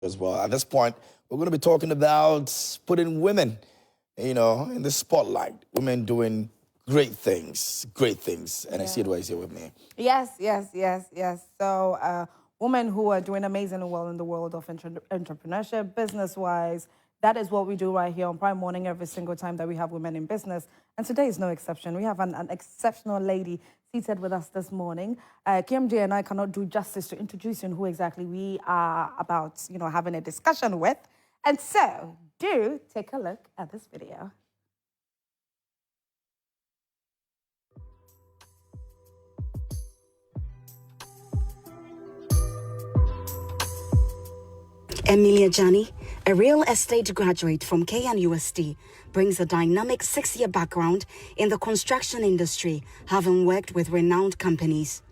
as well. At this point, we're going to be talking about putting women, in the spotlight. Women doing great things, great things. And Asieduwaa is here with me. Yes. So, women who are doing amazing well in the world of entrepreneurship, business-wise. That is what we do right here on Prime Morning every single time that we have women in business. And today is no exception. We have an exceptional lady seated with us this morning. KMJ and I cannot do justice to introducing who exactly we are about, having a discussion with. And so, do take a look at this video. Emelia Djannie, a real estate graduate from KNUST, brings a dynamic 6-year background in the construction industry, having worked with renowned companies.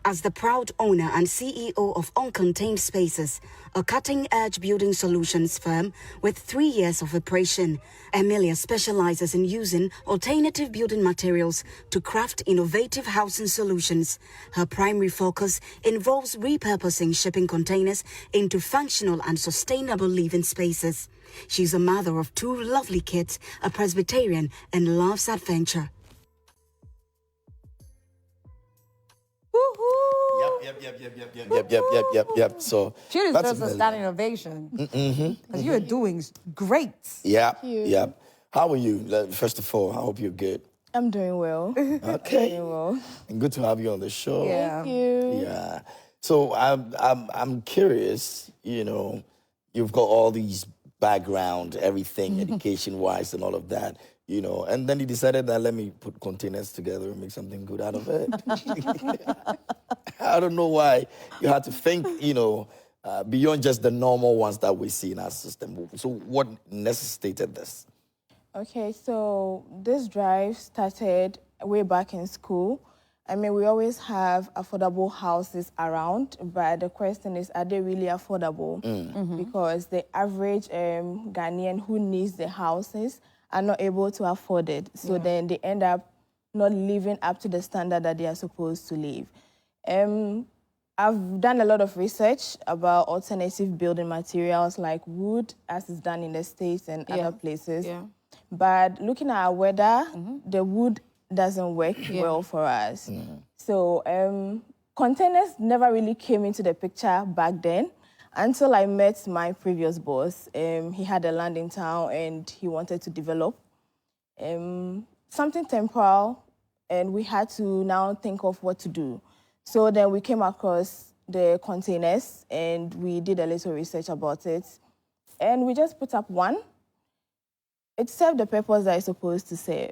As the proud owner and CEO of Uncontained Spaces, a cutting-edge building solutions firm with 3 years of operation, Emelia specializes in using alternative building materials to craft innovative housing solutions. Her primary focus involves repurposing shipping containers into functional and sustainable living spaces. She's a mother of 2 lovely kids, a Presbyterian, and loves adventure. Yep. So she deserves a standing ovation. Because you're doing great. Yep. How are you? First of all, I hope you're good. I'm doing well. Okay. Doing well. And good to have you on the show. Yeah. Thank you. Yeah. So I'm curious. You've got all these background, everything, education-wise, and all of that. And then you decided that let me put containers together and make something good out of it. I don't know why you had to think, beyond just the normal ones that we see in our system. So what necessitated this? Okay, so this drive started way back in school. I mean, we always have affordable houses around, but the question is, are they really affordable? Because the average Ghanaian who needs the houses are not able to afford it. So then they end up not living up to the standard that they are supposed to live. I've done a lot of research about alternative building materials like wood, as is done in the States and other places. But looking at our weather, the wood doesn't work well for us. So containers never really came into the picture back then until I met my previous boss. He had a land in town and he wanted to develop something temporal, and we had to now think of what to do. So then we came across the containers and we did a little research about it. And we just put up one. It served the purpose that it's supposed to serve.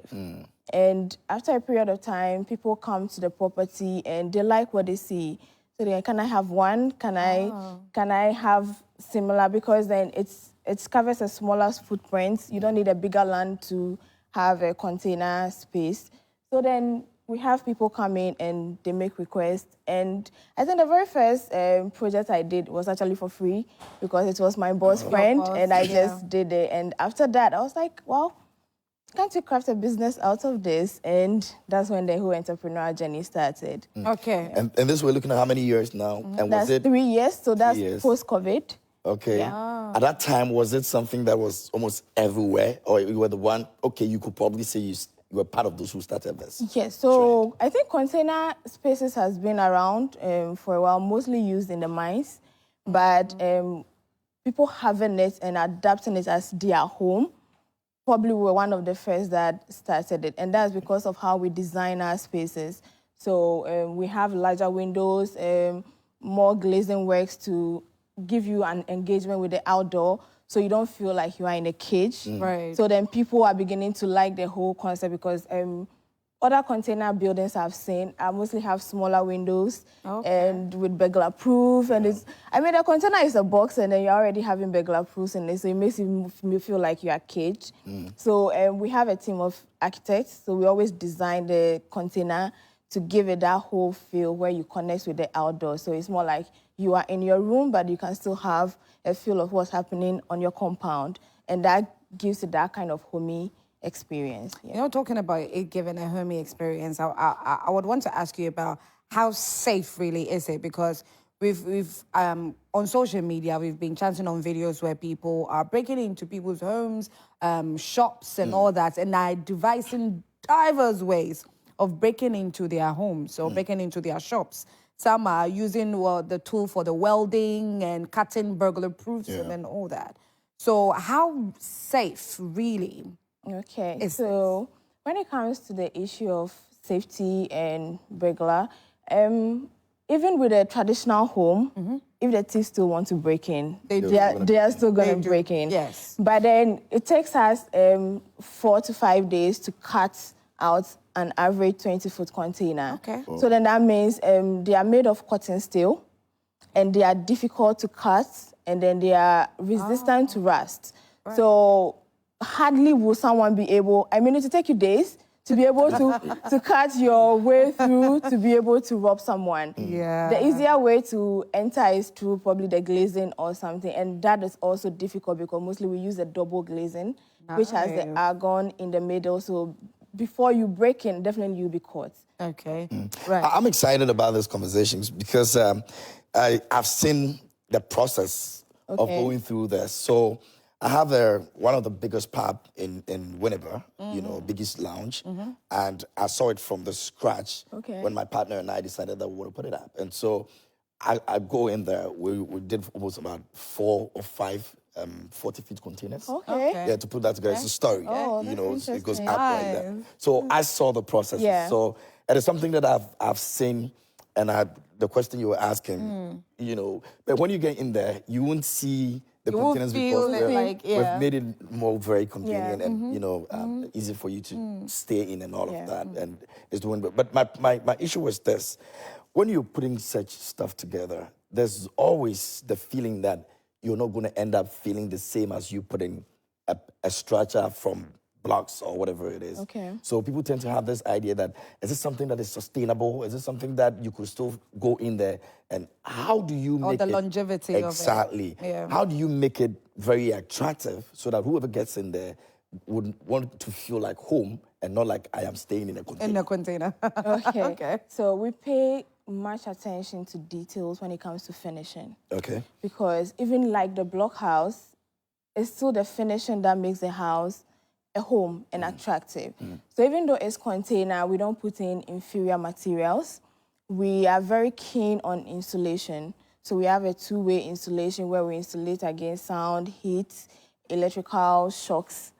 And after a period of time, people come to the property and they like what they see. So then, can I have one? Can I have similar? Because then it covers a smaller footprint. You don't need a bigger land to have a container space. So then we have people come in and they make requests. And I think the very first project I did was actually for free because it was my boss friend and I just did it. And after that, I was like, well, can't you craft a business out of this? And that's when the whole entrepreneurial journey started. Okay. And this we're looking at how many years now? And That's was it 3 years, so that's post-COVID. Okay. Yeah. At that time, was it something that was almost everywhere? Or you were the one, you could probably say you were part of those who started this? Yes, so I think container spaces has been around for a while, mostly used in the mines, but people having it and adapting it as their home probably were one of the first that started it. And that's because of how we design our spaces. So we have larger windows, more glazing works to give you an engagement with the outdoor so you don't feel like you are in a cage. Right. So then people are beginning to like the whole concept because other container buildings I've seen, I mostly have smaller windows and with burglar proof. And the container is a box and then you're already having burglar proofs in it, so it makes me feel like you're caged. So we have a team of architects, so we always design the container to give it that whole feel where you connect with the outdoor. So it's more like you are in your room, but you can still have a feel of what's happening on your compound. And that gives it that kind of homey experience. Yeah. Talking about it giving a homey experience, I would want to ask you about how safe really is it? Because we've on social media, we've been chanting on videos where people are breaking into people's homes, shops and all that, and are devising diverse ways of breaking into their homes or breaking into their shops. Some are using the tool for the welding and cutting burglar proofs and all that. So how safe, really? Okay, so when it comes to the issue of safety and burglar, even with a traditional home, if the thieves still want to break in, they are still going to break in. Yes. But then it takes us 4 to 5 days to cut out an average 20-foot container. Okay. So then that means they are made of cotton steel, and they are difficult to cut, and then they are resistant to rust. Right. So hardly will someone be able, I mean, it will take you days to be able to cut your way through to be able to rob someone. Yeah. The easier way to enter is through probably the glazing or something, and that is also difficult because mostly we use a double glazing, which has the argon in the middle, so before you break in, definitely you'll be caught. Okay, right. I'm excited about these conversations because I've seen the process of going through this. So I have one of the biggest pub in Winnipeg, you know, biggest lounge, and I saw it from the scratch when my partner and I decided that we want to put it up. And so I go in there. We did almost about 4 or 5 40-feet containers. Okay. Yeah, to put that together, it's a story. Oh, you know, that's it goes up interesting. like that. So I saw the process. Yeah. So it is something that I've seen, and the question you were asking, you know, but when you get in there, you won't see the containers because we've made it more very convenient and you know easy for you to stay in and all of that, and it's doing. But my issue was this: when you're putting such stuff together, there's always the feeling that you're not going to end up feeling the same as you putting a structure from blocks or whatever it is. Okay. So people tend to have this idea that, is this something that is sustainable? Is this something that you could still go in there? And how do you make the it... longevity of it. Exactly. Yeah. How do you make it very attractive so that whoever gets in there would want to feel like home and not like I am staying in a container? In a container. Okay. So we pay much attention to details when it comes to finishing. Okay. Because even like the block house, it's still the finishing that makes the house a home and attractive. So even though it's container, we don't put in inferior materials. We are very keen on insulation. So we have a two-way insulation where we insulate against sound, heat, electrical shocks,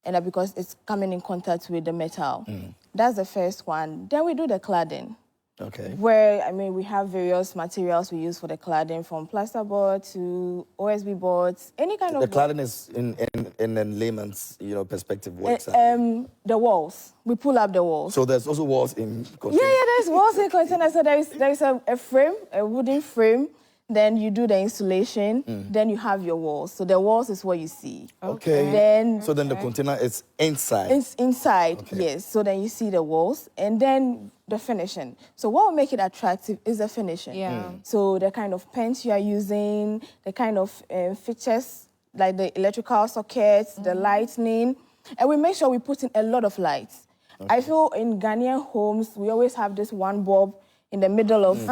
and that because it's coming in contact with the metal. That's the first one. Then we do the cladding. Okay. Where, I mean, we have various materials we use for the cladding, from plasterboard to OSB boards, any kind of... The cladding is, in a layman's perspective, what exactly? The walls. We pull up the walls. So there's also walls in containers? Yeah, there's walls in containers. So there is a frame, a wooden frame. Then you do the insulation. Then you have your walls. So the walls is what you see. Okay. Then the container is inside? It's inside, yes. So then you see the walls. And then the finishing. So what will make it attractive is the finishing. Yeah. So the kind of paints you are using, the kind of features, like the electrical sockets, the lightning. And we make sure we put in a lot of lights. I feel in Ghanaian homes, we always have this one bulb in the middle of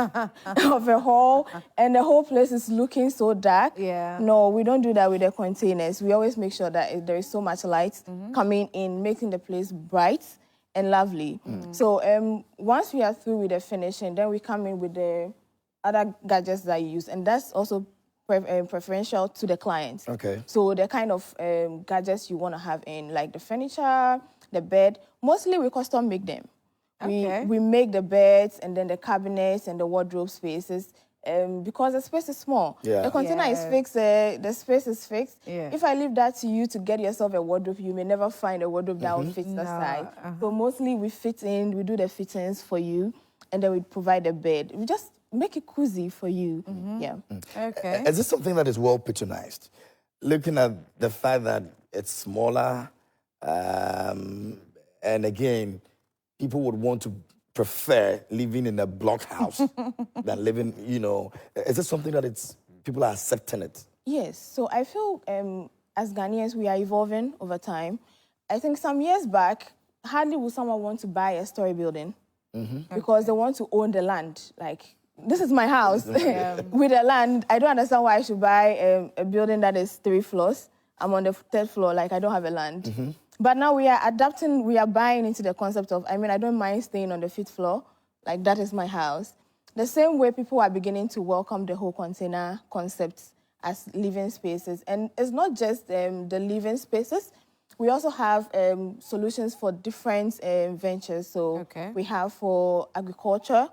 a hall, and the whole place is looking so dark. Yeah. No, we don't do that with the containers. We always make sure that there is so much light coming in, making the place bright and lovely. So once we are through with the finishing, then we come in with the other gadgets that you use, and that's also preferential to the client. Okay. So the kind of gadgets you want to have in, like the furniture, the bed, mostly we custom make them. We make the beds and then the cabinets and the wardrobe spaces because the space is small. Yeah. The container is fixed, the space is fixed. Yeah. If I leave that to you to get yourself a wardrobe, you may never find a wardrobe that will fit the side. So mostly we do the fittings for you, and then we provide a bed. We just make it cozy for you. Yeah. Okay. Is this something that is well patronized? Looking at the fact that it's smaller, and again, people would want to prefer living in a block house than living, is this something that people are accepting it? Yes. So I feel as Ghanaians, we are evolving over time. I think some years back, hardly would someone want to buy a story building because they want to own the land. Like, this is my house with a land. I don't understand why I should buy a building that is 3 floors. I'm on the 3rd floor, like I don't have a land. But now we are adapting, we are buying into the concept of, I mean, I don't mind staying on the 5th floor, like that is my house. The same way people are beginning to welcome the whole container concept as living spaces. And it's not just the living spaces. We also have solutions for different ventures. So we have for agriculture.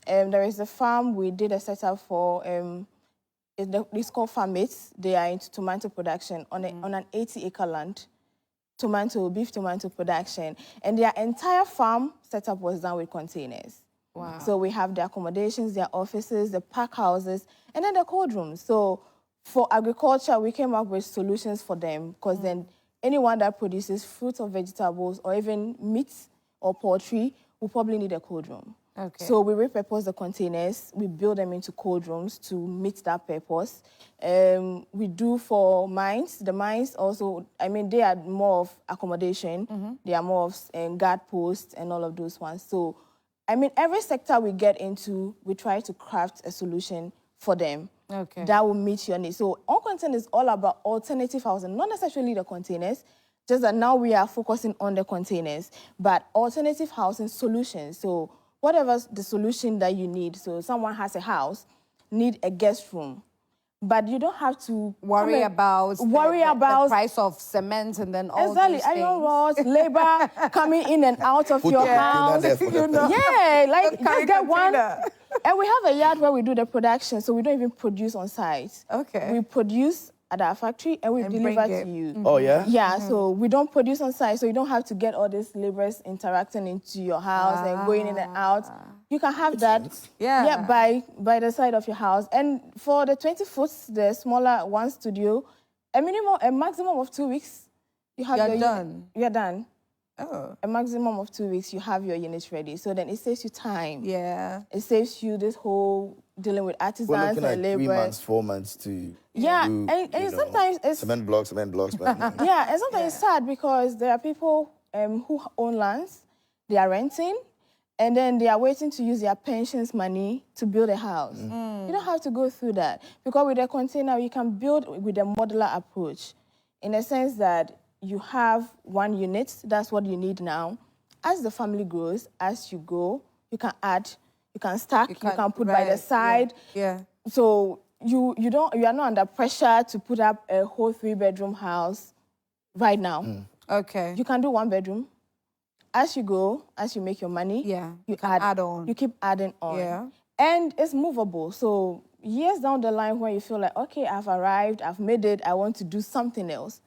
There is a farm we did a setup for. It's called Farmates. They are into tomato production on an 80-acre land. Beef tomato production. And their entire farm setup was done with containers. Wow. So we have the accommodations, their offices, the pack houses, and then the cold rooms. So for agriculture, we came up with solutions for them because then anyone that produces fruits or vegetables or even meat or poultry will probably need a cold room. Okay. So we repurpose the containers, we build them into cold rooms to meet that purpose. We do for mines. The mines also, I mean, they are more of accommodation. They are more of guard posts and all of those ones. So, I mean, every sector we get into, we try to craft a solution for them that will meet your needs. So Uncontained is all about alternative housing, not necessarily the containers, just that now we are focusing on the containers, but alternative housing solutions. So whatever the solution that you need, so someone has a house, need a guest room, but you don't have to worry about the price of cement and then all those things. Iron rods, labor coming in and out of your house. Yeah, like just get one. And we have a yard where we do the production, so we don't even produce on site. Okay. We produce at our factory and we deliver to you. Oh, yeah? Yeah, so we don't produce on site, so you don't have to get all these laborers interacting into your house and going in and out. You can have that by the side of your house. And for the 20 foot, the smaller one studio, a maximum of 2 weeks, you're done. You're done. Oh. A maximum of 2 weeks, you have your unit ready. So then it saves you time. Yeah. It saves you this whole dealing with artisans and laborers. 3 months, 4 months to do, and sometimes it's... Cement blocks. And sometimes it's sad because there are people who own lands, they are renting, and then they are waiting to use their pensions money to build a house. You don't have to go through that. Because with a container, you can build with a modular approach in the sense that you have one unit, that's what you need now. As the family grows, as you go, you can add, you can stack, you can put by the side. So you are not under pressure to put up a whole 3-bedroom house right now. Okay. You can do 1 bedroom. As you go, as you make your money, you add on. You keep adding on. Yeah. And it's movable. So years down the line when you feel like, okay, I've arrived, I've made it, I want to do something else,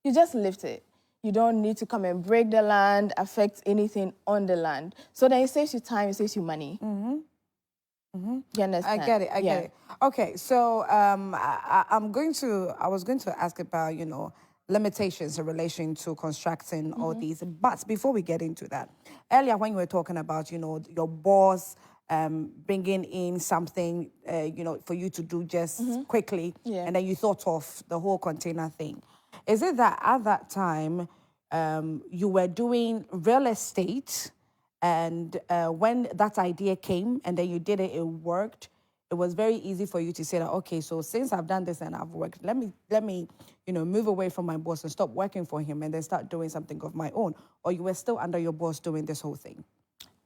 you just lift it. You don't need to come and break the land, affect anything on the land. So then it saves you time, it saves you money. You understand? I get it. Okay, so I was going to ask about, limitations in relation to constructing all these. But before we get into that, earlier when you were talking about, your boss bringing in something, for you to do just quickly, and then you thought of the whole container thing. Is it that at that time you were doing real estate and when that idea came and then you did it, it worked, it was very easy for you to say that, okay, so since I've done this and I've worked, let me move away from my boss and stop working for him and then start doing something of my own? Or you were still under your boss doing this whole thing?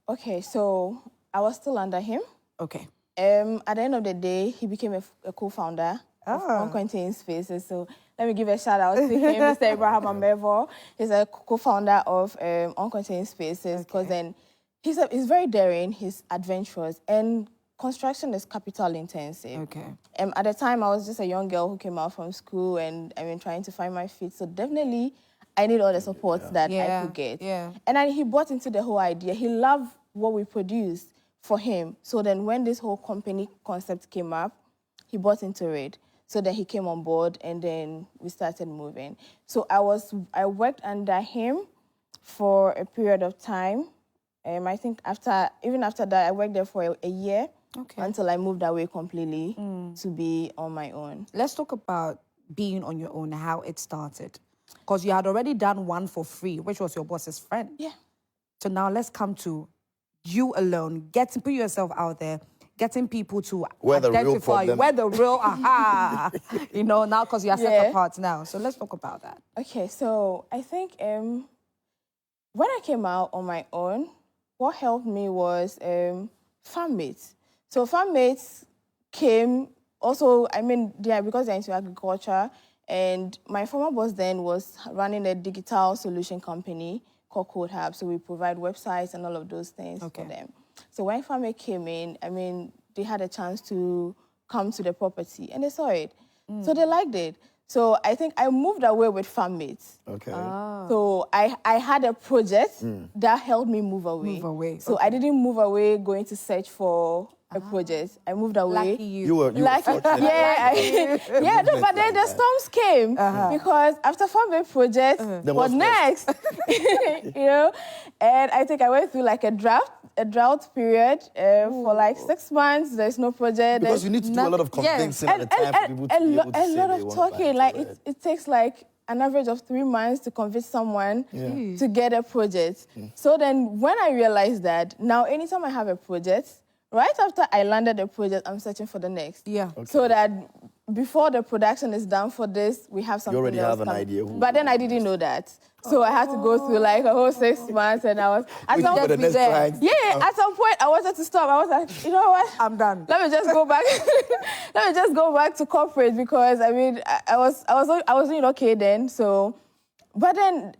Okay, so I was still under him. Okay. At the end of the day, he became a co-founder of Uncontained Spaces. So let me give a shout out to him, Mr. Abraham Amevo. He's a co-founder of Uncontained Spaces because then he's very daring, he's adventurous, and construction is capital intensive. Okay. At the time, I was just a young girl who came out from school and trying to find my feet. So definitely, I need all the support that I could get. Yeah. And then he bought into the whole idea. He loved what we produced for him. So then when this whole company concept came up, he bought into it. So then he came on board and then we started moving. So I worked under him for a period of time. I think even after that, I worked there for a year until I moved away completely to be on my own. Let's talk about being on your own, how it started. Because you had already done one for free, which was your boss's friend. Yeah. So now let's come to you alone. Put yourself out there, getting people to Where the real identify problem- where the real you know, now because you are set apart now. So let's talk about that. Okay, so I think when I came out on my own, what helped me was farm mates. So farm mates came also, I mean, yeah, because they're into agriculture, and my former boss then was running a digital solution company called Code Hub. So we provide websites and all of those things for them. So when farm mate came in, I mean, they had a chance to come to the property and they saw it. So they liked it. So I think I moved away with farm mates. Okay. So I had a project that helped me move away. Move away, So I didn't move away going to search for a project. I moved away. Lucky you. You were fortunate. Yeah, no, but then the storms came because after farm project, There what was next? You know, and I think I went through like a drought period for like 6 months. There's no project. Because you need to do a lot of convincing at the time for people to be able to a say lot they of want talking. to Like buy it. it takes like an average of 3 months to convince someone to get a project. So then when I realized that, now anytime I have a project, right after I landed the project, I'm searching for the next. Yeah. So that before the production is done for this, we have something already else have an coming. idea who But then I didn't know that. So I had to go through like a whole 6 months, and I was Waiting for the next client. Yeah, at some point I wanted to stop. I was like, you know what? I'm done. Let me just go back. Let me just go back to corporate because I mean I was doing okay then. So, but then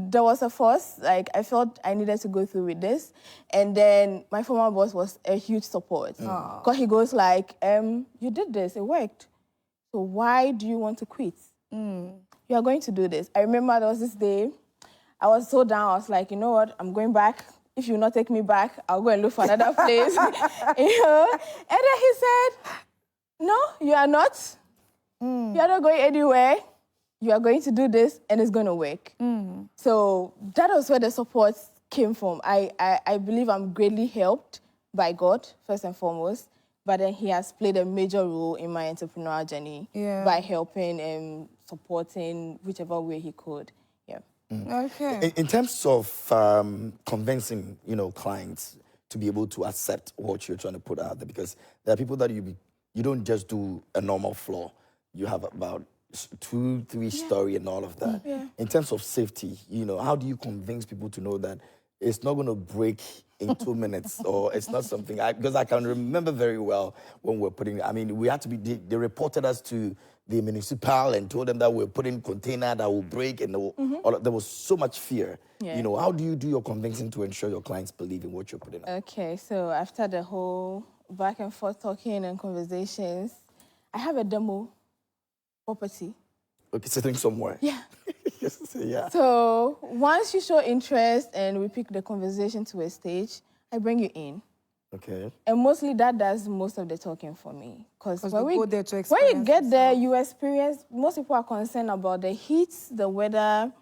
there was a force. Like I felt I needed to go through with this, and then my former boss was a huge support because he goes like, you did this, it worked. So why do you want to quit? You are going to do this. I remember there was this day, I was so down. I was like, you know what? I'm going back. If you not take me back, I'll go and look for another place. You know? And then he said, no, you are not. You are not going anywhere. You are going to do this, and it's going to work. So that was where the support came from. I believe I'm greatly helped by God, first and foremost. But then he has played a major role in my entrepreneurial journey by helping and supporting whichever way he could. Yeah. Okay. In terms of convincing, clients to be able to accept what you're trying to put out there, because there are people that you don't just do a normal floor. You have about 2, 3 story and all of that. In terms of safety, how do you convince people to know that it's not going to break in 2 minutes, or it's not something, because I can remember very well when we're putting, we had to be, they reported us to the municipal and told them that we're putting container that will break, and there was so much fear. How do you do your convincing to ensure your clients believe in what you're putting out? Okay, so after the whole back and forth talking and conversations, I have a demo property. Okay, sitting somewhere. Yeah. Yeah. So once you show interest and we pick the conversation to a stage, I bring you in. Okay. And mostly that does most of the talking for me. Because when we go there to when you experience get there, you experience, most people are concerned about the heat, the weather.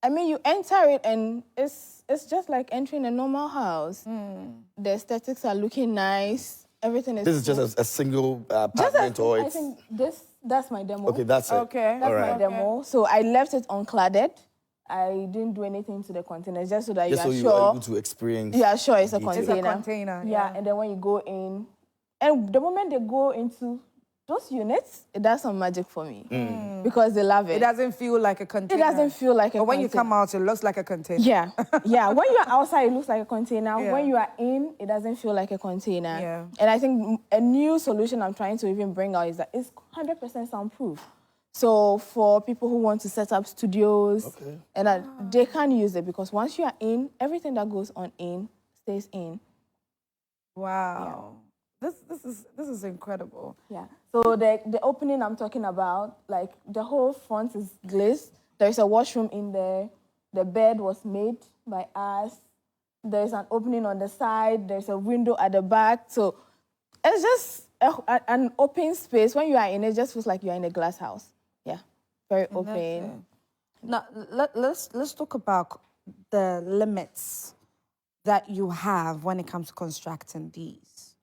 You enter it and it's just like entering a normal house. The aesthetics are looking nice. Everything is This is just a single apartment, or I it's... think that's my demo. Okay, that's it. Okay. That's All right. my demo. So I left it uncladded. I didn't do anything to the containers, just so that Just so you you are are sure. able to experience... You are sure it's a detail. container. It's a container, Yeah, and then when you go in, and the moment they go into those units, it does some magic for me because they love it. It doesn't feel like a container. It doesn't feel like a But when you container. come out, it looks like a container. Yeah, yeah. When you are outside, it looks like a container. Yeah. When you are in, it doesn't feel like a container. Yeah. And I think a new solution I'm trying to even bring out is that it's 100% soundproof. So for people who want to set up studios, and they can use it because once you are in, everything that goes on in stays in. Wow. This is incredible. Yeah. So the opening I'm talking about, like the whole front is glazed. There's a washroom in there. The bed was made by us. There's an opening on the side. There's a window at the back. So it's just an open space. When you are in it, just feels like you're in a glass house. Yeah. Very open. Now let's talk about the limits that you have when it comes to constructing these.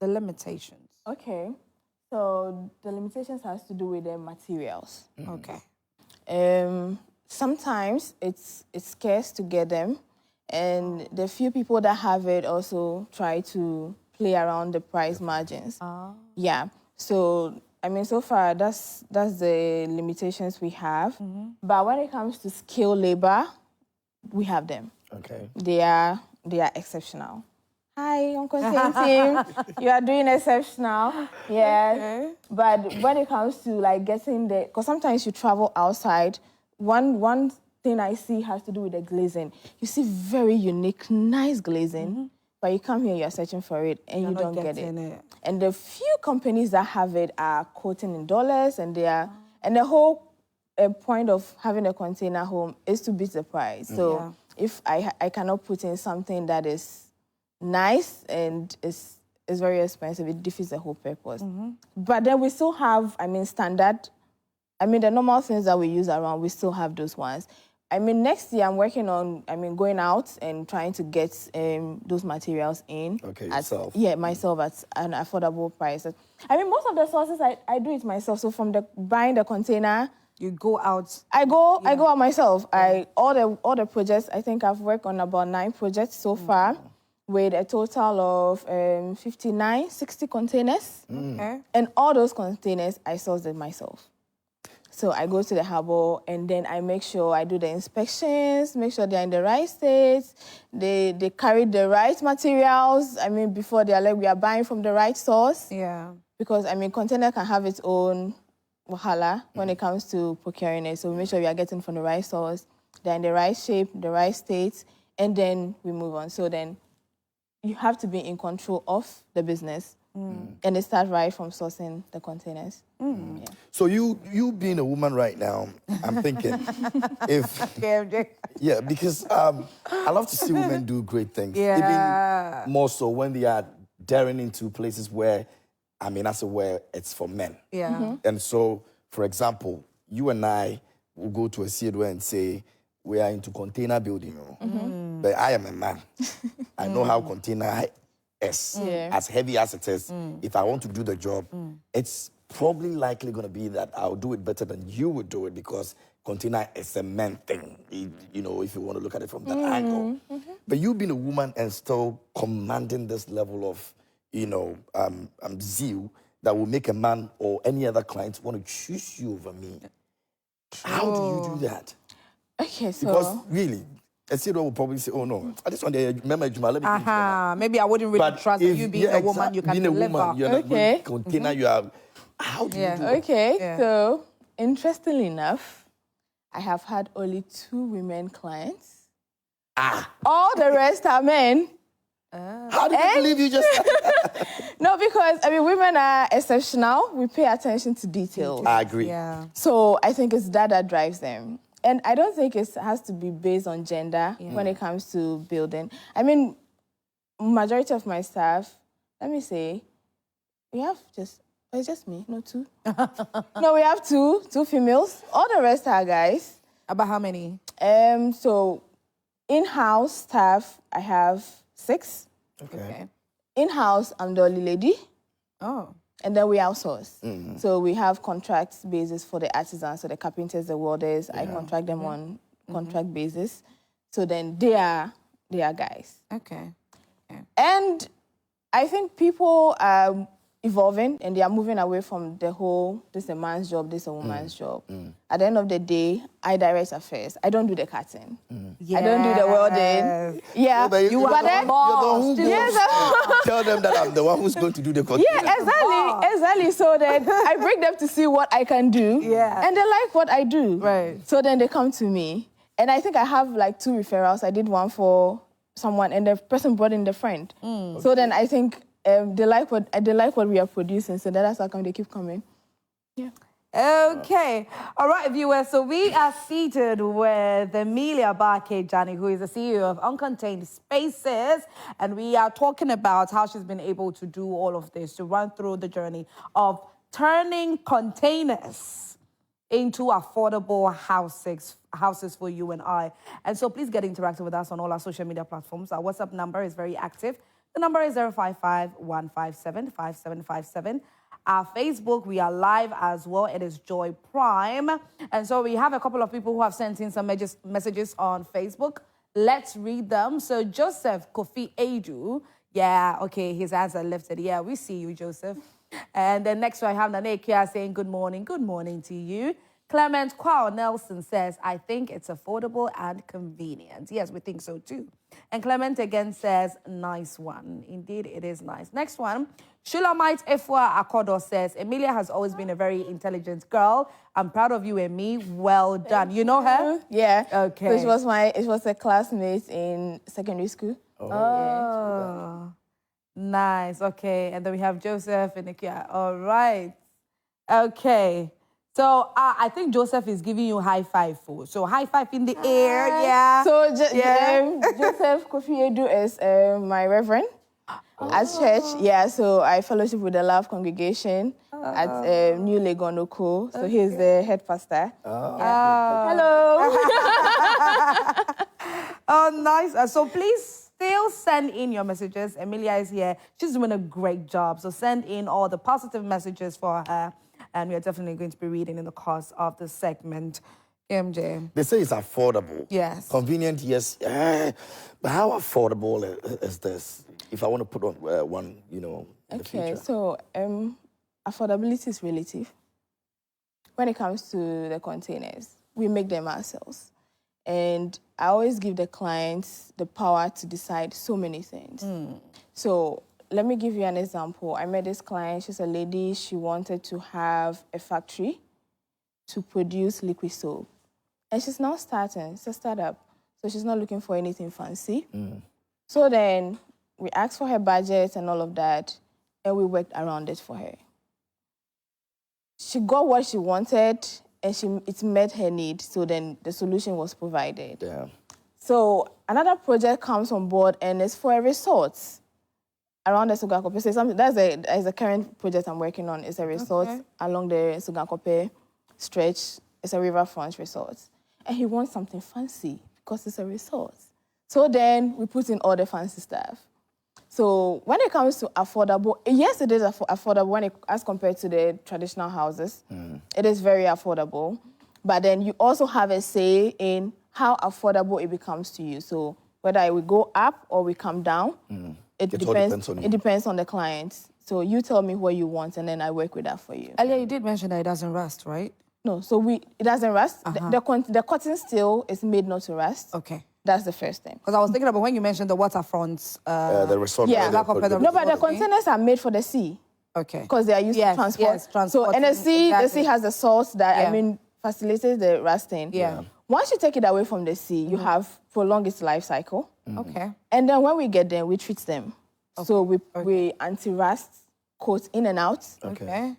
The limitations. Okay. So the limitations has to do with the materials. Okay. Sometimes it's scarce to get them, and the few people that have it also try to play around the price margins. Yeah. So I mean, so far that's the limitations we have. But when it comes to skilled labor, we have them. Okay. They are exceptional. Hi, Uncontained team. You are doing exceptional. Yeah. Okay. But when it comes to like getting the, because sometimes you travel outside, one thing I see has to do with the glazing. You see very unique, nice glazing, but you come here, you're searching for it, and you don't get it. And the few companies that have it are quoting in dollars, and they are, and the whole point of having a container home is to beat the price. So if I cannot put in something that is nice and is very expensive, it defeats the whole purpose. But then we still have, I mean, standard, I mean, the normal things that we use around, we still have those ones. I mean, next year I'm working on, I mean, going out and trying to get those materials in. Okay, yourself. Yeah, myself at an affordable price. I mean, most of the sources I do it myself. So from buying the container, you go out. I go out myself. All the projects. I think I've worked on about 9 projects so far, with a total of 59, 60 containers. Okay. And all those containers I source them myself. So I go to the harbor and then I make sure I do the inspections, make sure they're in the right state, they carry the right materials. I mean, before they're like, we are buying from the right source. Yeah. Because, I mean, container can have its own wahala when it comes to procuring it. So we make sure we are getting from the right source, they're in the right shape, the right state, and then we move on. So then you have to be in control of the business. And it starts right from sourcing the containers. Yeah. So you being a woman right now, I'm thinking if yeah, because I love to see women do great things. Yeah. Even more so when they are daring into places where, I mean, that's where it's for men. Yeah. And so, for example, you and I will go to Asieduwaa and say, we are into container building. But I am a man. I know how container is. As heavy as it is, if I want to do the job, it's probably likely going to be that I'll do it better than you would do it, because container is a man thing, you know, if you want to look at it from that angle. But you being a woman and still commanding this level of, you know, zeal that will make a man or any other client want to choose you over me. How do you do that? Okay, so... Because really, Asieduwaa will probably say, oh no, I just want to remember Juma, let me Maybe I wouldn't really trust that you being a woman, you can being deliver. a woman, you're not container, you are... How do you do it? Okay, so interestingly enough, I have had only 2 women clients. All the rest are men. How do you believe you just... No, because, I mean, women are exceptional. We pay attention to details. I agree. Yeah. So I think it's that drives them. And I don't think it has to be based on gender when it comes to building. I mean, majority of my staff, let me say, we have it's just me, no 2. No, we have 2 females. All the rest are guys. About how many? So in-house staff, I have 6. Okay. In-house, I'm the only lady. Oh. And then we outsource. So we have contract basis for the artisans, so the carpenters, the welders. I contract them on contract basis. So then they are guys. Okay. And I think people are evolving and they are moving away from the whole, this is a man's job, this is a woman's job. At the end of the day, I direct affairs. I don't do the cutting. I don't do the welding. Yeah, but you are the boss. Tell them that I'm the one who's going to do the container. Yeah, exactly. So then I bring them to see what I can do. Yeah. And they like what I do. Right. So then they come to me. And I think I have like 2 referrals. I did one for someone and the person brought in the friend. So then I think they like what we are producing. So that's how come they keep coming. Yeah. Okay. All right, viewers. So we are seated with Emelia, Barkey, Djannie, who is the CEO of Uncontained Spaces. And we are talking about how she's been able to do all of this, to run through the journey of turning containers into affordable houses for you and I. And so please get interactive with us on all our social media platforms. Our WhatsApp number is very active. The number is 055-157-5757. Our Facebook, we are live as well. It is Joy Prime. And so we have a couple of people who have sent in some messages on Facebook. Let's read them. So Joseph Kofi Edu, Yeah, okay, his hands are lifted. Yeah, we see you, Joseph. And then next one, I have Nanekia saying, good morning to you. Clement Kwao Nelson says, I think it's affordable and convenient. Yes, we think so too. And Clement again says, nice one. Indeed, it is nice. Next one, Shulamite Efwa Akodo says, Emelia has always been a very intelligent girl. I'm proud of you, Emi. Well done. You know her? Yeah. Okay. So it was a classmate in secondary school. Oh, nice. Okay. And then we have Joseph and Nikia. All right. Okay. So I think Joseph is giving you high five for. So high five in the air, yeah. So Joseph Kofi Edu is my reverend at church. Yeah, so I fellowship with the Love Congregation at New Legonoko. So he's the head pastor. Hello. Oh, nice. So please still send in your messages. Emelia is here. She's doing a great job. So send in all the positive messages for her. And we are definitely going to be reading in the course of the segment. MJ. They say it's affordable. Yes. Convenient, yes. But how affordable is this? If I want to put on one, in the future. Okay, so affordability is relative. When it comes to the containers, we make them ourselves. And I always give the clients the power to decide so many things. So let me give you an example. I met this client. She's a lady. She wanted to have a factory to produce liquid soap. And she's now starting. It's a startup. So she's not looking for anything fancy. So then we asked for her budget and all of that, and we worked around it for her. She got what she wanted, and it met her need. So then the solution was provided. Yeah. So another project comes on board, and it's for a resort around the Sugakope. So that's the current project I'm working on. It's a resort along the Sugakope stretch. It's a riverfront resort. And he wants something fancy because it's a resort. So then we put in all the fancy stuff. So when it comes to affordable, yes, it is affordable as compared to the traditional houses. It is very affordable. But then you also have a say in how affordable it becomes to you. So whether we go up or we come down, it depends on the client. So you tell me what you want, and then I work with that for you. Earlier, you did mention that it doesn't rust, right? No, so it doesn't rust. The cotton steel is made not to rust. Okay. That's the first thing. Because I was thinking about when you mentioned the waterfronts. The resort. Yeah. No, but the containers are made for the sea. Okay. Because they are used to transport. Yes, transport. So, and the sea has the salt that, facilitates the rusting. Yeah. Once you take it away from the sea, you have prolonged its life cycle. Okay. And then when we get them, we treat them. Okay. So we anti-rust coat in and out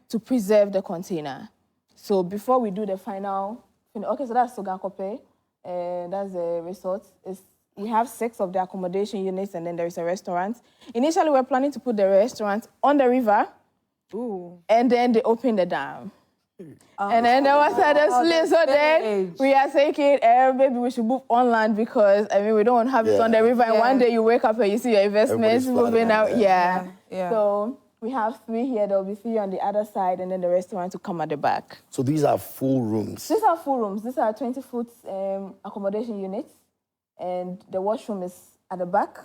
to preserve the container. So before we do the final, so that's Sugakope, that's the resort. We have 6 of the accommodation units, and then there is a restaurant. Initially, we're planning to put the restaurant on the river, and then they open the dam. And then there was a split, so then we are thinking, maybe we should move on land because, we don't want to have it on the river, and one day you wake up and you see your investments moving out. So we have 3 here, there will be 3 on the other side, and then the restaurant will come at the back. So these are full rooms? These are full rooms. These are 20-foot accommodation units, and the washroom is at the back,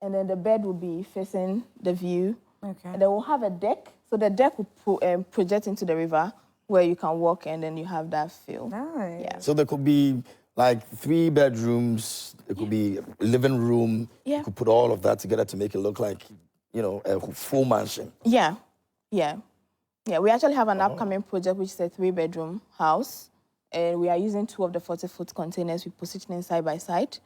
and then the bed will be facing the view. Okay. And then we'll have a deck. So the deck will project into the river where you can walk, and then you have that feel. Nice. Yeah. So there could be like 3 bedrooms, it could be a living room. Yeah. You could put all of that together to make it look like, a full mansion. Yeah. We actually have an upcoming project which is a 3-bedroom house, and we are using 2 of the 40-foot containers. We positioning side by side.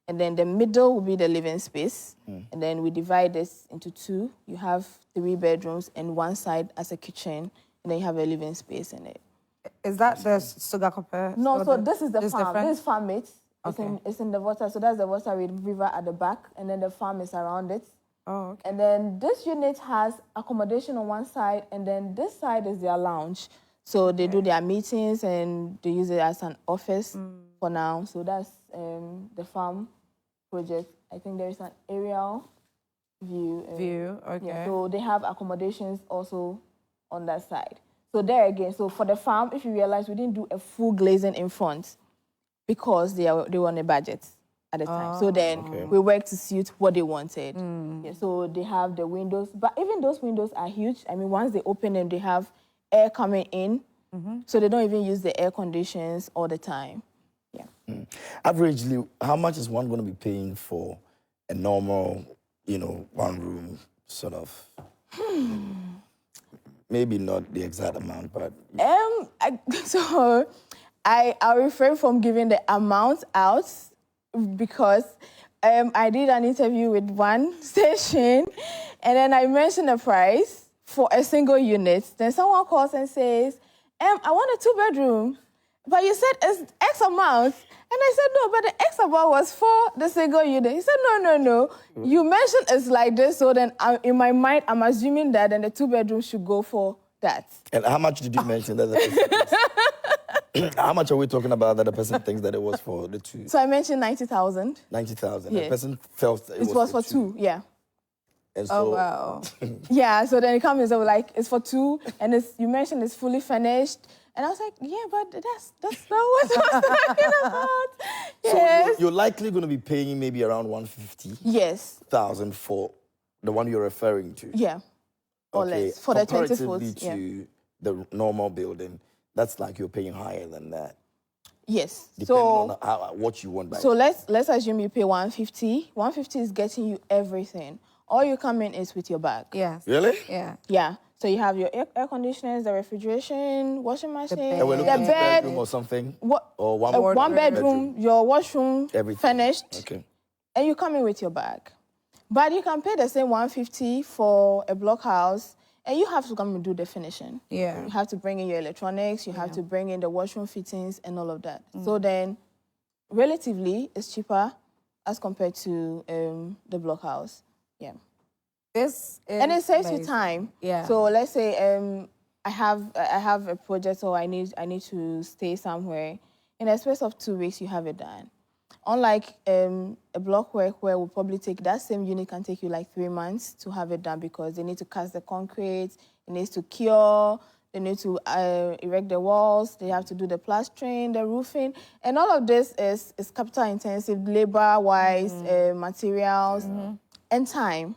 And then the middle will be the living space. And then we divide this into 2. You have 3 bedrooms and one side as a kitchen, and then you have a living space in it. Is that the Sugakope? No, so this is the farm. Different? This is farm mate. It's in the water. So that's the water with river at the back, and then the farm is around it. Oh, okay. And then this unit has accommodation on one side, and then this side is their lounge. So they do their meetings, and they use it as an office for now. So that's the farm project. I think there is an aerial view. Okay. Yeah, so they have accommodations also on that side. So there again, so for the farm, if you realize we didn't do a full glazing in front because they were on a budget. at the time. So then we worked to suit what they wanted. Yeah, so they have the windows, but even those windows are huge. I mean, once they open them, they have air coming in, so they don't even use the air conditions all the time. Yeah. Averagely, how much is one going to be paying for a normal, one room sort of? Maybe not the exact amount, but I'll refrain from giving the amount out because I did an interview with one station, and then I mentioned the price for a single unit. Then someone calls and says, I want a 2-bedroom, but you said it's X amount. And I said, no, but the X amount was for the single unit. He said, no. You mentioned it's like this, so then in my mind, I'm assuming that then the 2-bedroom should go for that. And how much did you mention that the person how much are we talking about that the person thinks that it was for the 2? So I mentioned 90,000. 90,000. Yeah. The person felt it was for 2, yeah. And so, wow. Yeah, so then it comes and so like, it's for 2, and you mentioned it's fully finished. And I was like, yeah, but that's not what I was talking about. Yes. So you're likely going to be paying maybe around 150,000 yes. for the one you're referring to. Yeah, or less. For the 20 foot. Comparatively to the normal building, that's like you're paying higher than that. Yes. Depending on what you want. So let's assume you pay 150. 150 is getting you everything. All you come in is with your bag. Yes. Really? Yeah. Yeah. So you have your air conditioners, the refrigeration, washing machine, And we're looking at a bedroom or something? Or one bedroom, your washroom, everything finished. Okay. And you come in with your bag. But you can pay the same 150 for a block house, and you have to come and do the finishing. Yeah. You have to bring in your electronics, you have to bring in the washroom fittings and all of that. So then, relatively, it's cheaper as compared to the block house. Yeah. And it saves you time. Yeah. So let's say I have a project, or I need to stay somewhere. In a space of 2 weeks, you have it done. Unlike a block work where will probably take, that same unit can take you like 3 months to have it done, because they need to cast the concrete, it needs to cure, they need to erect the walls, they have to do the plastering, the roofing, and all of this is capital intensive, labor-wise, materials, and time.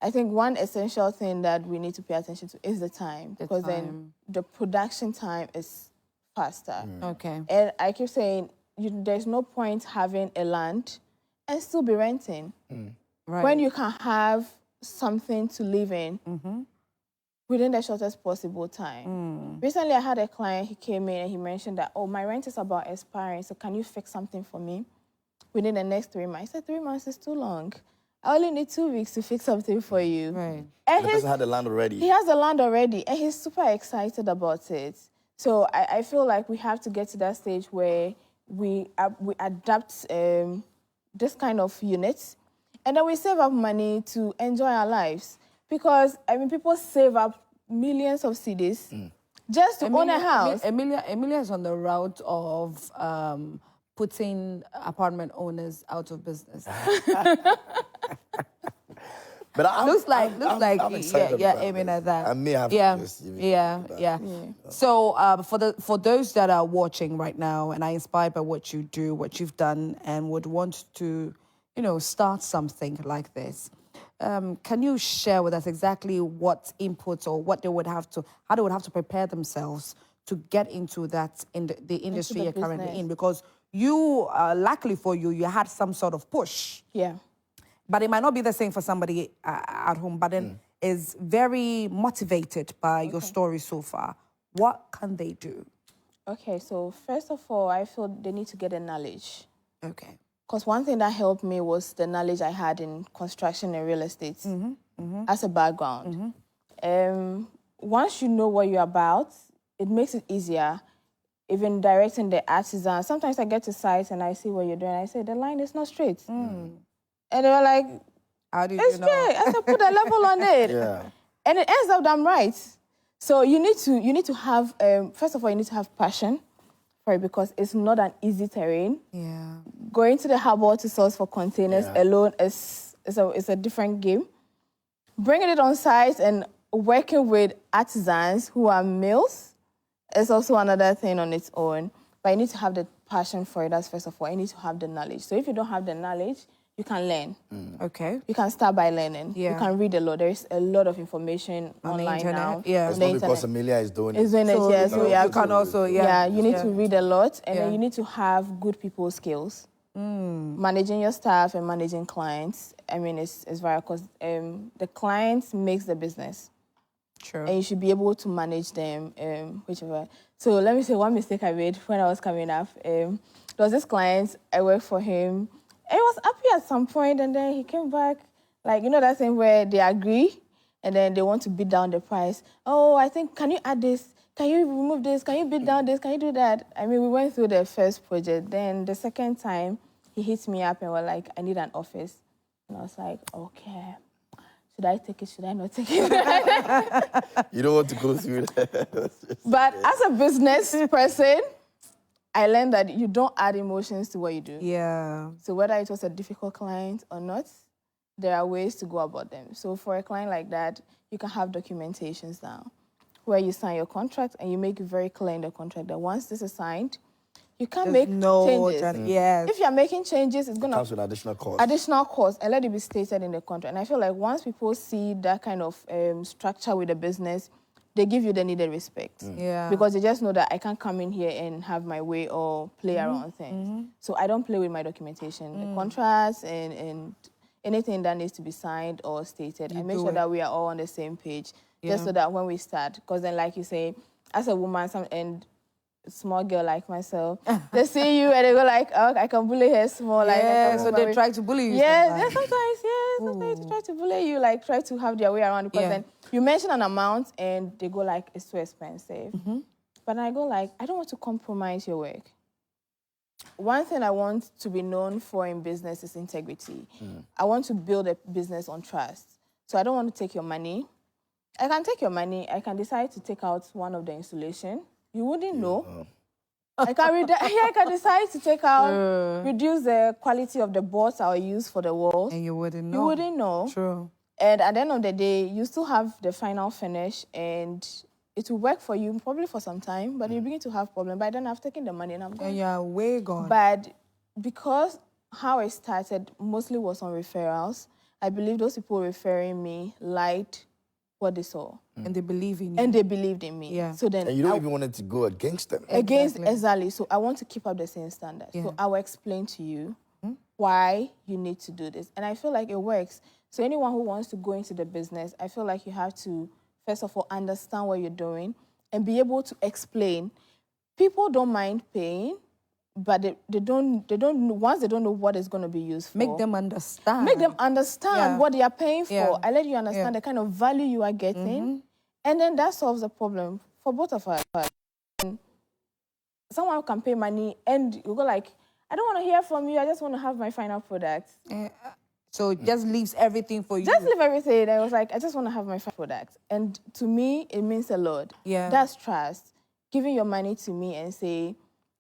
I think one essential thing that we need to pay attention to is the time, because then the production time is faster. Okay. And I keep saying, there's no point having a land and still be renting. Right. When you can have something to live in within the shortest possible time. Recently, I had a client, he came in and he mentioned that, my rent is about expiring, so can you fix something for me within the next 3 months? I said, 3 months is too long. I only need 2 weeks to fix something for you. Right. And the person had the land already. He has the land already, and he's super excited about it. So I feel like we have to get to that stage where we adapt this kind of units, and then we save up money to enjoy our lives. Because, I mean, people save up millions of cedis just to own a house. Emelia is on the route of putting apartment owners out of business. But I'm aiming at that. I may have to just So for those that are watching right now and are inspired by what you do, what you've done, and would want to, start something like this, can you share with us exactly what inputs or what they would have to, how they would have to prepare themselves to get into that in the industry you're currently in? Because you, luckily for you, you had some sort of push. Yeah. But it might not be the same for somebody at home, but then is very motivated by your story so far. What can they do? Okay, so first of all, I feel they need to get the knowledge. Okay. Because one thing that helped me was the knowledge I had in construction and real estate as a background. Once you know what you're about, it makes it easier. Even directing the artisans. Sometimes I get to site and I see what you're doing. I say, the line is not straight. And they were like, how do it's you know? straight. I said, put a level on it. Yeah. And it ends up damn right. So you need to have, first of all, you need to have passion for it, because it's not an easy terrain. Yeah. Going to the harbor to source for containers alone is a different game. Bringing it on site and working with artisans who are males is also another thing on its own. But you need to have the passion for it, that's first of all. You need to have the knowledge. So if you don't have the knowledge, you can learn. Okay. You can start by learning. Yeah. You can read a lot. There is a lot of information On the online internet, now. yeah. It's On the not because internet. Amelia is doing It's it. doing it, So, yeah. So you can also, you need to read a lot, and Yeah. then you need to have good people skills. Managing your staff and managing clients, I mean, it's very, because the clients makes the business. True. And you should be able to manage them, whichever. So let me say one mistake I made when I was coming up. There was this client, I worked for him, and he was happy at some point, and then he came back, like, you know that thing where they agree, and then they want to bid down the price. Oh, I think, can you add this? Can you remove this? Can you bid down this? Can you do that? I mean, we went through the first project. Then the second time, he hit me up and was like, I need an office. And I was like, okay. Should I take it? Should I not take it? You don't want to go through that. But as a business person, I learned that you don't add emotions to what you do. Yeah. So whether it was a difficult client or not, there are ways to go about them. So for a client like that, you can have documentations now where you sign your contract and you make it very clear in the contract that once this is signed, you can't make changes. Yes. If you're making changes, it's going to Comes with additional cost. additional cost, and let it be stated in the contract. And I feel like once people see that kind of structure with the business, they give you the needed respect. Yeah. Because they just know that I can't come in here and have my way or play around things. So I don't play with my documentation. The contracts and anything that needs to be signed or stated, I make sure that we are all on the same page, just so that when we start, because then, like you say, as a woman, and small girl like myself, they see you and they go like, oh, I can bully her small. Yeah, like, so they try to bully you. sometimes they try to bully you, like try to have their way around, because then you mention an amount and they go like, it's too expensive. But I go like, I don't want to compromise your work. One thing I want to be known for in business is integrity. I want to build a business on trust. So I don't want to take your money. I can take your money. I can decide to take out one of the insulation. You wouldn't know. I can decide to take out, reduce the quality of the boards I'll use for the walls. And you wouldn't know. You wouldn't know. True. And at the end of the day, you still have the final finish, and it will work for you probably for some time, but you begin to have problems. By then, I've taken the money and I'm gone. And you're way gone. But because how I started mostly was on referrals, I believe those people referring me liked what they saw. And they believe in you. And they believed in me. Yeah. So then And you don't even want it to go against them. exactly. So I want to keep up the same standard. Yeah. So I will explain to you why you need to do this. And I feel like it works. So anyone who wants to go into the business, I feel like you have to, first of all, understand what you're doing and be able to explain. People don't mind paying, but they don't once they don't know what it's going to be used for. Make them understand. Make them understand what they are paying for. Yeah. I let you understand the kind of value you are getting. And then that solves the problem for both of us. And someone can pay money and you go like, I don't want to hear from you. I just want to have my final product. So it just leaves everything for you. Just leave everything. I was like, I just want to have my final product. And to me, it means a lot. Yeah. That's trust. Giving your money to me and say,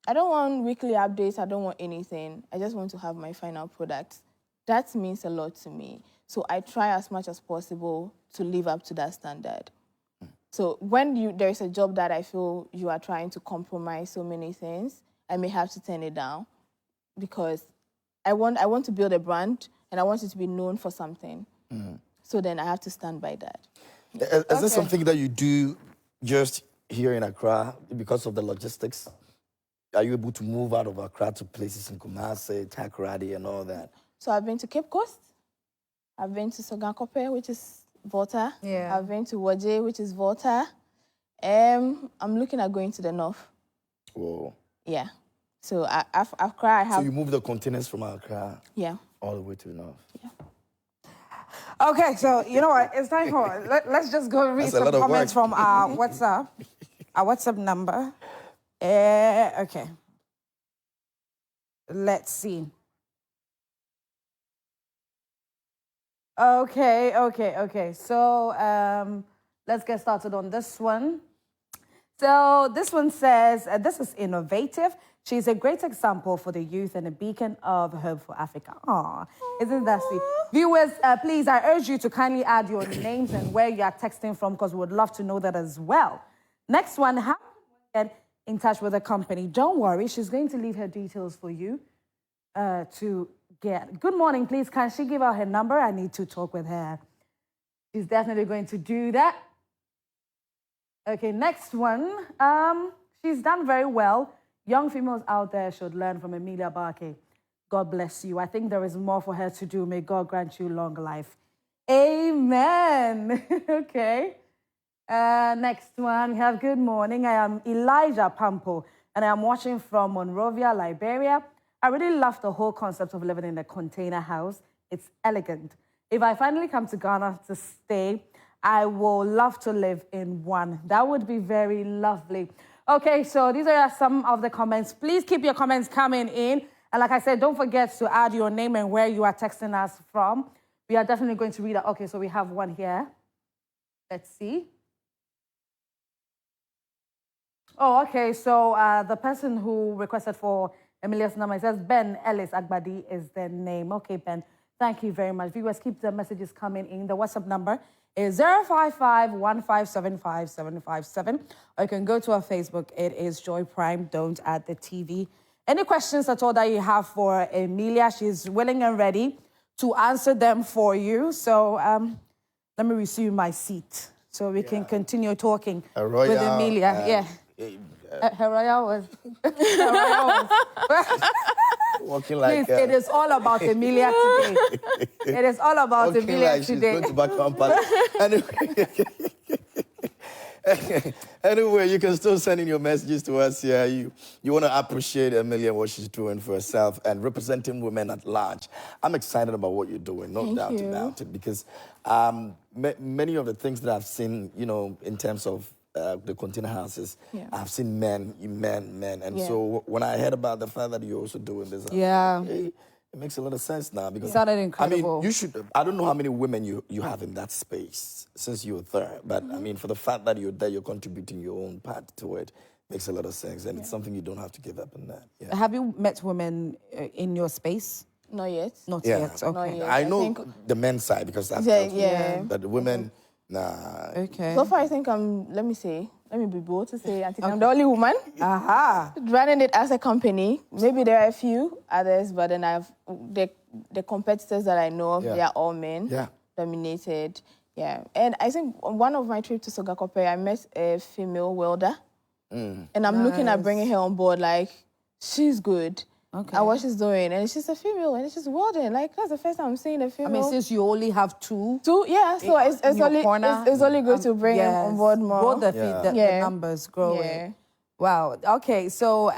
I don't want weekly updates. I don't want anything. I just want to have my final product. That means a lot to me. So I try as much as possible to live up to that standard. So when there is a job that I feel you are trying to compromise so many things, I may have to turn it down because I want to build a brand and I want it to be known for something. So then I have to stand by that. Is this something that you do just here in Accra because of the logistics? Are you able to move out of Accra to places in Kumasi, Takoradi, and all that? So I've been to Cape Coast. I've been to Sogankope, which is Volta. Yeah. I've been to Waje, which is Volta. I'm looking at going to the north. Whoa. Yeah. So Accra, I have... So you move the containers from Accra all the way to the north? Yeah. Okay, so you know what? It's time for... let's just go read some comments from our WhatsApp. Our WhatsApp number. Okay. Let's see. Okay. So let's get started on this one. So this one says, this is innovative. She's a great example for the youth and a beacon of hope for Africa. Aw, isn't that sweet? Viewers, please, I urge you to kindly add your names and where you are texting from because we would love to know that as well. Next one, how can in touch with the company, don't worry, she's going to leave her details for you to get. Good morning, please. Can she give out her number? I need to talk with her. She's definitely going to do that. Okay, next one. She's done very well. Young females out there should learn from Emelia Barkey. God bless you. I think there is more for her to do. May God grant you long life. Amen. Okay. Next one, we have good morning. I am Elijah Pampo, and I am watching from Monrovia, Liberia. I really love the whole concept of living in a container house. It's elegant. If I finally come to Ghana to stay, I will love to live in one. That would be very lovely. Okay, so these are some of the comments. Please keep your comments coming in. And like I said, don't forget to add your name and where you are texting us from. We are definitely going to read it. Okay, so we have one here. Let's see. Oh, okay, so the person who requested for Emelia's number, it says Ben Ellis Agbadi is the name. Okay, Ben. Thank you very much. Viewers, keep the messages coming in. The WhatsApp number is 055-1575757. Or you can go to our Facebook. It is Joy Prime. Don't add the TV. Any questions at all that you have for Emelia, she's willing and ready to answer them for you. So let me resume my seat so we can continue talking with Emelia. Her royal was... Walking like... Please, it is all about Emelia today. It is all about Emelia today. She's going to back Anyway, you can still send in your messages to us here. You want to appreciate Emelia and what she's doing for herself and representing women at large. I'm excited about what you're doing, no doubt about it, because many of the things that I've seen, you know, in terms of the container houses, I've seen men. And so when I heard about the fact that you're also doing this, it makes a lot of sense now. Because, sounded incredible. I mean, you should, I don't know how many women you have in that space since you're there, but I mean, for the fact that you're there, you're contributing your own part to it, makes a lot of sense. And it's something you don't have to give up on that. Yeah. Have you met women in your space? Not yet. Not yet, okay. Not yet. I know the men's side because that's but the women, nah. Okay. So far, I think let me be bold to say, I think I'm the only woman running it as a company. Maybe there are a few others, but then the competitors that I know of, they are all men, dominated. Yeah, and I think on one of my trips to Sogakope, I met a female welder, and I'm looking at bringing her on board. Like, she's good at what she's doing, and she's a female, and she's welding. Like, that's the first time I'm seeing a female. I mean, since you only have two, yeah, so it's only good to bring him on board more. Grow the numbers growing. Yeah. Wow. Okay. So,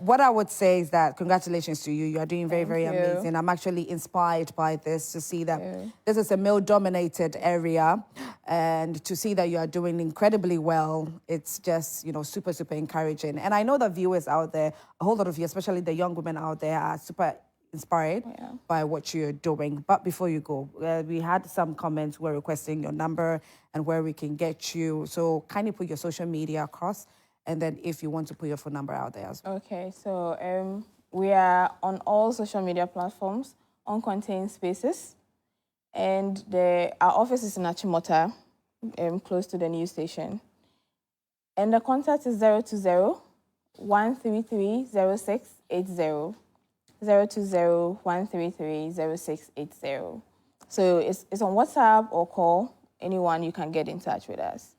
what I would say is that congratulations to you. You are doing very, very amazing. I'm actually inspired by this to see that this is a male-dominated area, and to see that you are doing incredibly well. It's just, you know, super, super encouraging. And I know that viewers out there, a whole lot of you, especially the young women out there, are super inspired by what you're doing. But before you go, we had some comments who were requesting your number and where we can get you. So kindly put your social media across, and then if you want to put your phone number out there as well. Okay, so we are on all social media platforms, Uncontained Spaces, and our office is in Achimota, close to the news station. And the contact is 020-133-0680. 020-133-0680. So it's on WhatsApp or call. Anyone, you can get in touch with us.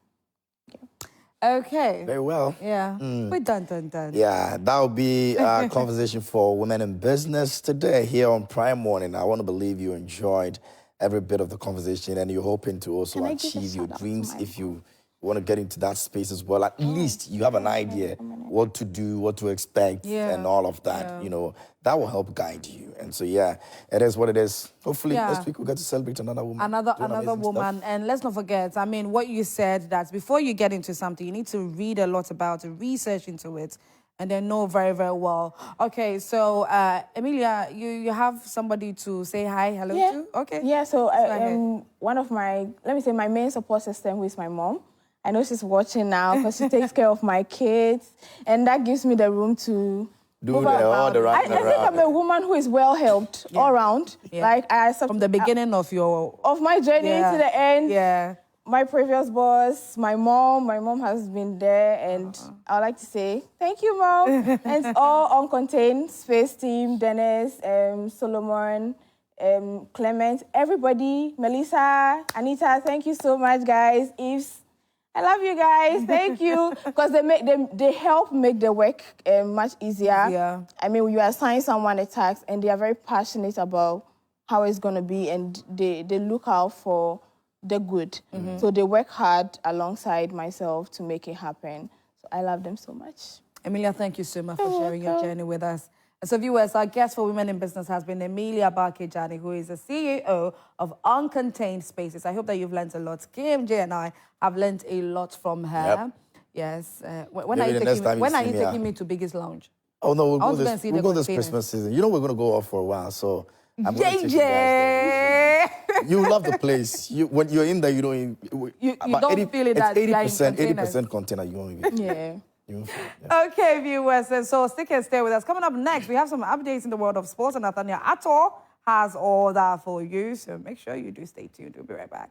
Okay. Very well. Yeah. We're done. Yeah, that will be our conversation for Women in Business today here on Prime Morning. I want to believe you enjoyed every bit of the conversation and you're hoping to also achieve your dreams if you want to get into that space as well. At least you have an idea what to do, what to expect, and all of that. You know, that will help guide you. And so, yeah, it is what it is. Hopefully, next week we'll get to celebrate another woman. Another woman. Stuff. And let's not forget, I mean, what you said, that before you get into something, you need to read a lot about it, research into it, and then know very, very well. Okay, so, Emelia, you have somebody to say hi, hello to? Okay. Yeah, so one of my main support system, who is my mom. I know she's watching now because she takes care of my kids, and that gives me the room to do all the right. I think I'm a woman who is well helped all around. Like from the beginning of my journey to the end. Yeah. my previous boss, my mom has been there, and I would like to say thank you, Mom. And all Uncontained Space team, Dennis, Solomon, Clement, everybody, Melissa, Anita, thank you so much, guys. Eves, I love you guys. Thank you, because they help make the work much easier. Yeah. I mean, you assign someone a task, and they are very passionate about how it's going to be, and they look out for the good. So they work hard alongside myself to make it happen. So I love them so much. Emelia, thank you so much for sharing your journey with us. And so viewers, our guest for Women in Business has been Emelia Barkey Djannie, who is the CEO of Uncontained Spaces. I hope that you've learned a lot. KMJ and I have learned a lot from her. Yep. Yes. When are you taking me to Biggest Lounge? Oh, no, I we'll go this Christmas season. You know we're going to go off for a while, so... I'm going to take you guys there. You love the place. When you're in there, you don't... You don't feel it that it's 80% container. You won't even... Yeah. Okay, viewers, and so stick and stay with us. Coming up next, we have some updates in the world of sports, and Nathaniel Atto has all that for you, so make sure you do stay tuned. We'll be right back.